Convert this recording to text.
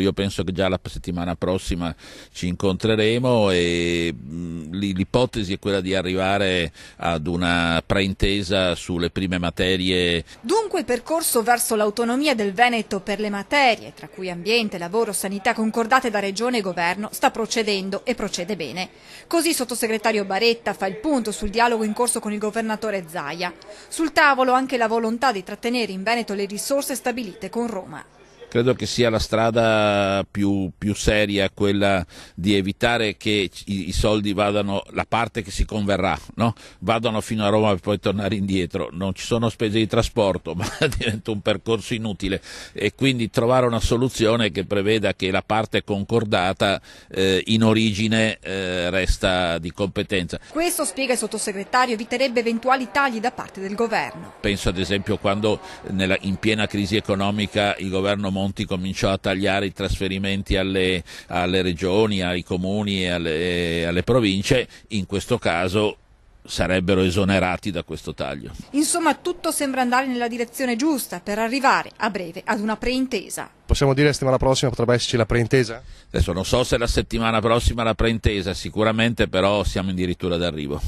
Io penso che già la settimana prossima ci incontreremo e l'ipotesi è quella di arrivare ad una preintesa sulle prime materie. Dunque il percorso verso l'autonomia del Veneto per le materie, tra cui ambiente, lavoro, sanità, concordate da Regione e Governo, sta procedendo e procede bene. Così il sottosegretario Baretta fa il punto sul dialogo in corso con il governatore Zaia. Sul tavolo anche la volontà di trattenere in Veneto le risorse stabilite con Roma. Credo che sia la strada più seria quella di evitare che i soldi vadano, la parte che si converrà, no? Vadano fino a Roma per poi tornare indietro. Non ci sono spese di trasporto, ma diventa un percorso inutile e quindi trovare una soluzione che preveda che la parte concordata in origine resta di competenza. Questo, spiega il sottosegretario, eviterebbe eventuali tagli da parte del governo. Penso ad esempio quando in piena crisi economica il governo Monti cominciò a tagliare i trasferimenti alle regioni, ai comuni e alle province, in questo caso sarebbero esonerati da questo taglio. Insomma, tutto sembra andare nella direzione giusta per arrivare a breve ad una preintesa. Possiamo dire che la settimana prossima potrebbe esserci la preintesa? Adesso non so se la settimana prossima la preintesa, sicuramente però siamo addirittura d'arrivo.